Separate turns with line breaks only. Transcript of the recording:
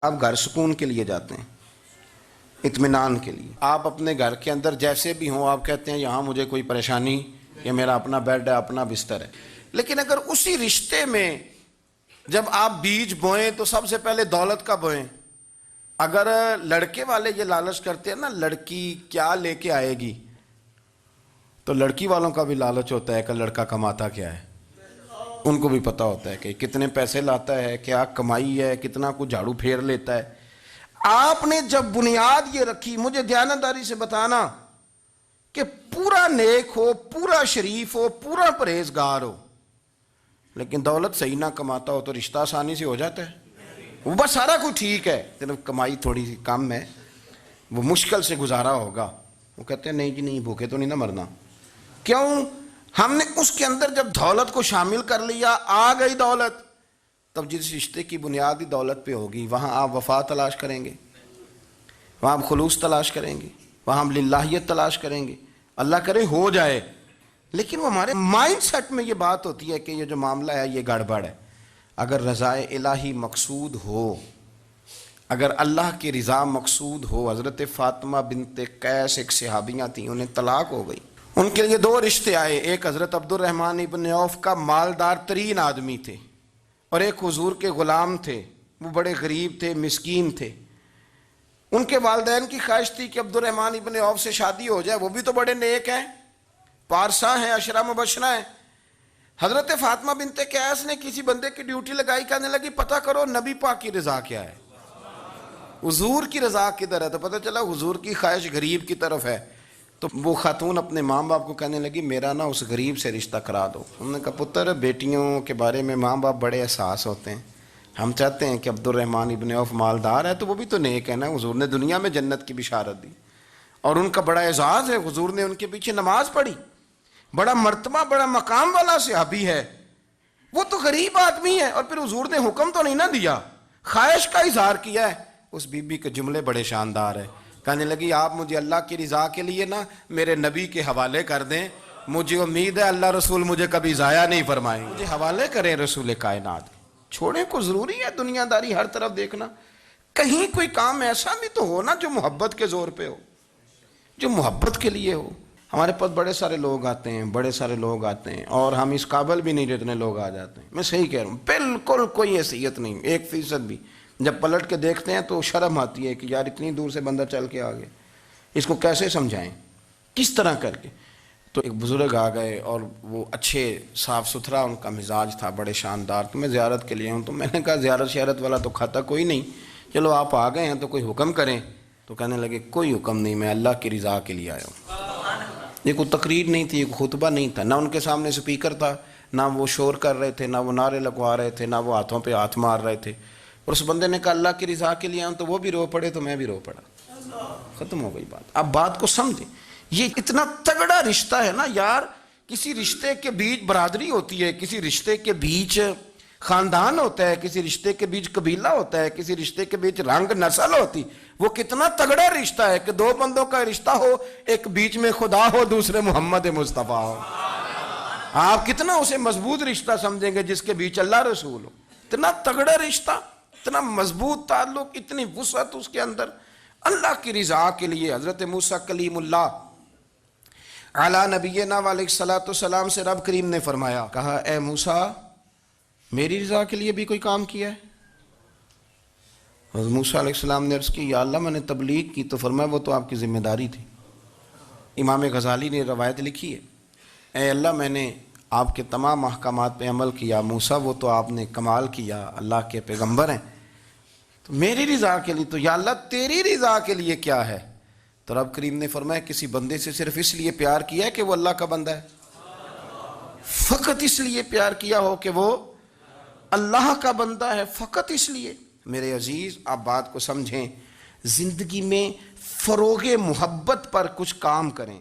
آپ گھر سکون کے لیے جاتے ہیں، اطمینان کے لیے. آپ اپنے گھر کے اندر جیسے بھی ہوں آپ کہتے ہیں یہاں مجھے کوئی پریشانی، یہ میرا اپنا بیڈ ہے، اپنا بستر ہے. لیکن اگر اسی رشتے میں جب آپ بیج بوئیں تو سب سے پہلے دولت کا بوئیں. اگر لڑکے والے یہ لالچ کرتے ہیں نا لڑکی کیا لے کے آئے گی، تو لڑکی والوں کا بھی لالچ ہوتا ہے کہ لڑکا کماتا کیا ہے. ان کو بھی پتا ہوتا ہے کہ کتنے پیسے لاتا ہے، کیا کمائی ہے، کتنا کچھ جھاڑو پھیر لیتا ہے. آپ نے جب بنیاد یہ رکھی، مجھے دیانتداری سے بتانا کہ پورا نیک ہو، پورا شریف ہو، پورا پرہیزگار ہو، لیکن دولت صحیح نہ کماتا ہو تو رشتہ آسانی سے ہو جاتا ہے. وہ بس سارا کچھ ٹھیک ہے، صرف کمائی تھوڑی سی کم ہے، وہ مشکل سے گزارا ہوگا. وہ کہتے ہیں نہیں جی نہیں، بھوکے تو نہیں نہ مرنا. کیوں؟ ہم نے اس کے اندر جب دولت کو شامل کر لیا، آ گئی دولت، تب جس رشتے کی بنیادی دولت پہ ہوگی وہاں آپ وفا تلاش کریں گے، وہاں آپ خلوص تلاش کریں گے، وہاں ہم للہیت تلاش کریں گے. اللہ کرے ہو جائے. لیکن وہ ہمارے مائنڈ سیٹ میں یہ بات ہوتی ہے کہ یہ جو معاملہ ہے یہ گڑبڑ ہے. اگر رضا الہی مقصود ہو، اگر اللہ کی رضا مقصود ہو. حضرت فاطمہ بنت قیس ایک صحابیاں تھیں، انہیں طلاق ہو گئی. ان کے لیے دو رشتے آئے، ایک حضرت عبد الرحمن ابن عوف کا مالدار ترین آدمی تھے، اور ایک حضور کے غلام تھے، وہ بڑے غریب تھے، مسکین تھے. ان کے والدین کی خواہش تھی کہ عبد الرحمن ابن عوف سے شادی ہو جائے، وہ بھی تو بڑے نیک ہیں، پارسا ہیں، عشرہ مبشرہ ہیں. حضرت فاطمہ بنت قیس نے کسی بندے کی ڈیوٹی لگائی، کہنے لگی پتہ کرو نبی پاک کی رضا کیا ہے، حضور کی رضا کدھر ہے. تو پتہ چلا حضور کی خواہش غریب کی طرف ہے. تو وہ خاتون اپنے ماں باپ کو کہنے لگی میرا نا اس غریب سے رشتہ کرا دو. انہوں نے کہا پتر بیٹیوں کے بارے میں ماں باپ بڑے احساس ہوتے ہیں، ہم چاہتے ہیں کہ عبد الرحمن ابن عوف مالدار ہے تو وہ بھی تو نیک ہے نا، حضور نے دنیا میں جنت کی بشارت دی اور ان کا بڑا اعزاز ہے، حضور نے ان کے پیچھے نماز پڑھی، بڑا مرتبہ بڑا مقام والا صحابی ہے، وہ تو غریب آدمی ہے. اور پھر حضور نے حکم تو نہیں نہ دیا، خواہش کا اظہار کیا ہے. اس بی بی کے جملے بڑے شاندار ہیں. کہنے لگی آپ مجھے اللہ کی رضا کے لیے نا میرے نبی کے حوالے کر دیں، مجھے امید ہے اللہ رسول مجھے کبھی ضائع نہیں فرمائیں گے. مجھے حوالے کریں رسول کائنات. چھوڑیں کو ضروری ہے دنیا داری ہر طرف دیکھنا، کہیں کوئی کام ایسا بھی تو ہو نا جو محبت کے زور پہ ہو، جو محبت کے لیے ہو. ہمارے پاس بڑے سارے لوگ آتے ہیں، بڑے سارے لوگ آتے ہیں، اور ہم اس قابل بھی نہیں جتنے لوگ آ جاتے ہیں. میں صحیح کہہ رہا ہوں، بالکل کوئی حیثیت نہیں، 1% بھی. جب پلٹ کے دیکھتے ہیں تو شرم آتی ہے کہ یار اتنی دور سے بندہ چل کے آ گیا، اس کو کیسے سمجھائیں، کس طرح کر کے. تو ایک بزرگ آ گئے اور وہ اچھے صاف ستھرا ان کا مزاج تھا، بڑے شاندار. تو میں زیارت کے لیے ہوں. تو میں نے کہا زیارت شیارت والا تو کھاتا کوئی نہیں، چلو آپ آ گئے ہیں تو کوئی حکم کریں. تو کہنے لگے کوئی حکم نہیں، میں اللہ کی رضا کے لیے آیا ہوں. یہ کوئی تقریر نہیں تھی، ایک خطبہ نہیں تھا، نہ ان کے سامنے سپیکر تھا، نہ وہ شور کر رہے تھے، نہ وہ نعرے لگوا رہے تھے، نہ وہ ہاتھوں پہ ہاتھ مار رہے تھے. اور اس بندے نے کہا اللہ کی رضا کے لیے آیا ہوں، تو وہ بھی رو پڑے تو میں بھی رو پڑا. ختم ہو گئی بات. اب بات کو سمجھیں، یہ اتنا تگڑا رشتہ ہے نا یار. کسی رشتے کے بیچ برادری ہوتی ہے، کسی رشتے کے بیچ خاندان ہوتا ہے، کسی رشتے کے بیچ قبیلہ ہوتا ہے، کسی رشتے کے بیچ رنگ نسل ہوتی. وہ کتنا تگڑا رشتہ ہے کہ دو بندوں کا رشتہ ہو، ایک بیچ میں خدا ہو، دوسرے محمد مصطفیٰ ہو. آپ کتنا اسے مضبوط رشتہ سمجھیں گے جس کے بیچ اللہ رسول ہو. اتنا تگڑا رشتہ، اتنا مضبوط تعلق، اتنی وسعت اس کے اندر. اللہ کی رضا کے لیے حضرت موسیٰ کلیم اللہ علی نبینا علیہ الصلوۃ والسلام سے رب کریم نے فرمایا، کہا اے موسیٰ میری رضا کے لیے بھی کوئی کام کیا ہے؟ حضرت موسیٰ علیہ السلام نے عرض کی یا اللہ میں نے تبلیغ کی. تو فرمایا وہ تو آپ کی ذمہ داری تھی. امام غزالی نے روایت لکھی ہے، اے اللہ میں نے آپ کے تمام احکامات پہ عمل کیا، موسیٰ وہ تو آپ نے کمال کیا، اللہ کے پیغمبر ہیں، تو میری رضا کے لیے تو یا اللہ تیری رضا کے لیے کیا ہے؟ تو رب کریم نے فرمایا کسی بندے سے صرف اس لیے پیار کیا ہے کہ وہ اللہ کا بندہ ہے، فقط اس لیے پیار کیا ہو کہ وہ اللہ کا بندہ ہے، فقط اس لیے. میرے عزیز آپ بات کو سمجھیں، زندگی میں فروغ محبت پر کچھ کام کریں.